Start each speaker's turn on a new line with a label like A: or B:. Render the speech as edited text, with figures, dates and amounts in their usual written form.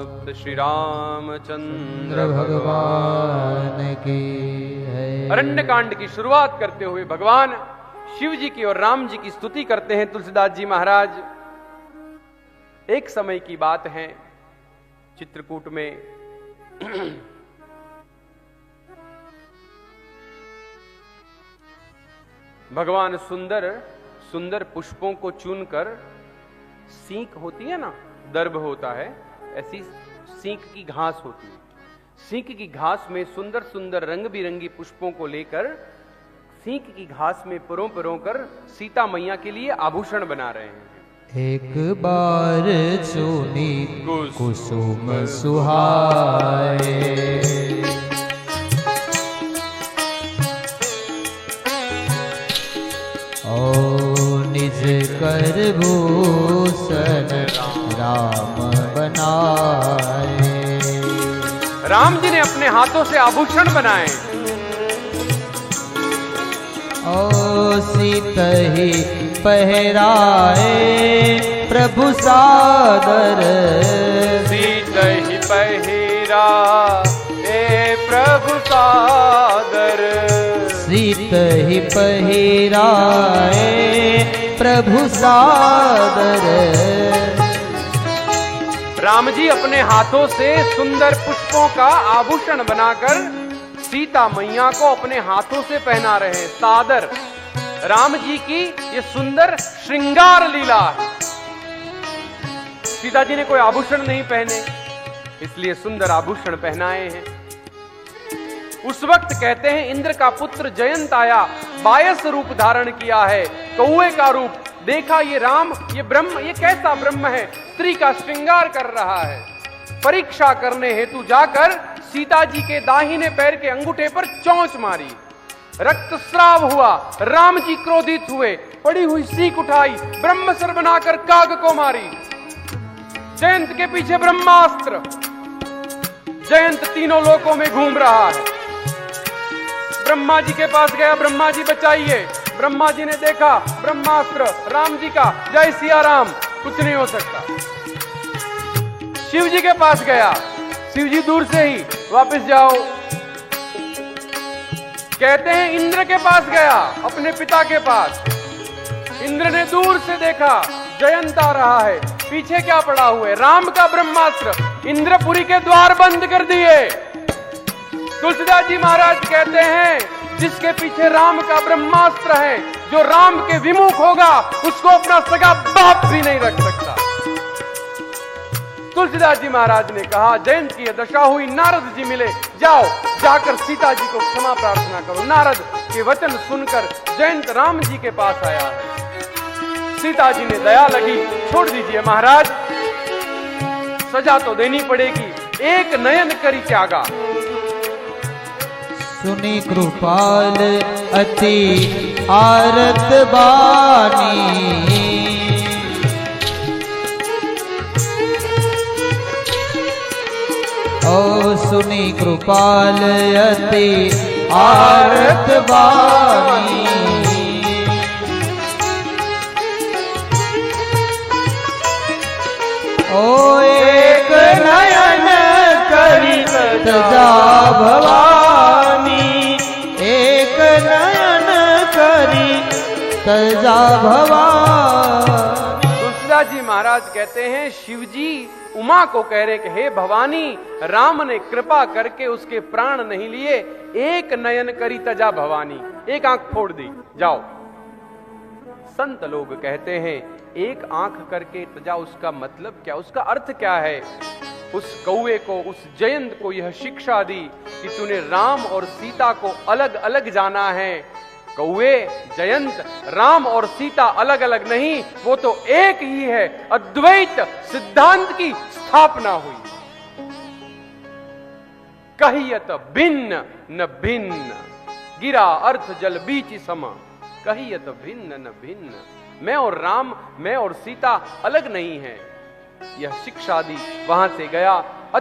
A: समाप्त। श्री रामचंद्र
B: भगवान की है।
A: अरण्य कांड की शुरुआत करते हुए भगवान शिव जी की और राम जी की स्तुति करते हैं तुलसीदास जी महाराज। एक समय की बात है, चित्रकूट में भगवान सुंदर सुंदर पुष्पों को चुनकर, सींक होती है ना, दर्भ होता है, ऐसी सींक की घास होती है, सींक की घास में सुंदर सुंदर रंग बिरंगी पुष्पों को लेकर सींक की घास में परों परों कर सीता मैया के लिए आभूषण बना रहे हैं।
B: एक बार चुनी कुसुम सुहाए, ओ निज कर भूषण राम बनाए।
A: राम जी ने अपने हाथों से आभूषण बनाए।
B: ओ सीत ही पहराए प्रभु सादर,
A: सीत ही पहरा ए प्रभु सादर,
B: सीत ही पहराए प्रभु सादर।
A: राम जी अपने हाथों से सुंदर पुष्पों का आभूषण बनाकर सीता मैया को अपने हाथों से पहना रहे हैं। सादर राम जी की ये सुंदर श्रृंगार लीला है। सीता जी ने कोई आभूषण नहीं पहने, इसलिए सुंदर आभूषण पहनाए हैं। उस वक्त कहते हैं इंद्र का पुत्र जयंत आया, 22 रूप धारण किया है, कौए का रूप। देखा ये राम, ये ब्रह्म, ये कैसा ब्रह्म है, स्त्री का श्रृंगार कर रहा है। परीक्षा करने हेतु जाकर सीता जी के दाहिने पैर के अंगूठे पर चोंच मारी, रक्तस्राव हुआ। राम जी क्रोधित हुए, पड़ी हुई सीख उठाई, ब्रह्मस्त्र बनाकर काग को मारी। जयंत के पीछे ब्रह्मास्त्र, जयंत तीनों लोकों में घूम रहा है। ब्रह्मा जी के पास गया, ब्रह्मा जी बचाइए। ब्रह्मा जी ने देखा ब्रह्मास्त्र राम जी का, जय सिया राम, कुछ नहीं हो सकता। शिव जी के पास गया, शिव जी दूर से ही, वापस जाओ। कहते हैं इंद्र के पास गया, अपने पिता के पास। इंद्र ने दूर से देखा जयंत आ रहा है, पीछे क्या पड़ा हुआ है, राम का ब्रह्मास्त्र। इंद्रपुरी के द्वार बंद कर दिए। तुलसीदास जी महाराज कहते हैं जिसके पीछे राम का ब्रह्मास्त्र है, जो राम के विमुख होगा, उसको अपना सगा बाप भी नहीं रख सकता। तुलसीदास जी महाराज ने कहा जयंत की दशा हुई, नारद जी मिले, जाओ जाकर सीता जी को क्षमा प्रार्थना करो। नारद के वचन सुनकर जयंत राम जी के पास आया। सीता जी ने दया लगी, छोड़ दीजिए महाराज, सजा तो देनी पड़ेगी। एक नयन करी त्यागा।
B: सुनी कृपाल अति आरत बानी, ओ सुनी कृपाल अति आरत बानी। ओ एक नयन करी तजा भवानी, एक नयन करी तजा भवानी।
A: तुलसीदास जी महाराज कहते हैं शिव जी उमा को कह रहे कि हे भवानी, राम ने कृपा करके उसके प्राण नहीं लिए, एक नयन करी तजा भवानी, एक आंख फोड़ दी, जाओ। संत लोग कहते हैं एक आंख करके तजा, उसका मतलब क्या, उसका अर्थ क्या है। उस कौए को, उस जयंत को यह शिक्षा दी कि तूने राम और सीता को अलग अलग जाना है। कौए, जयंत, राम और सीता अलग अलग नहीं, वो तो एक ही है। अद्वैत सिद्धांत की स्थापना हुई। कहियत भिन्न न भिन्न, गिरा अर्थ जल बीच समा। कहियत भिन्न न भिन्न, मैं और राम, मैं और सीता अलग नहीं है। यह शिक्षा दी, वहां से गया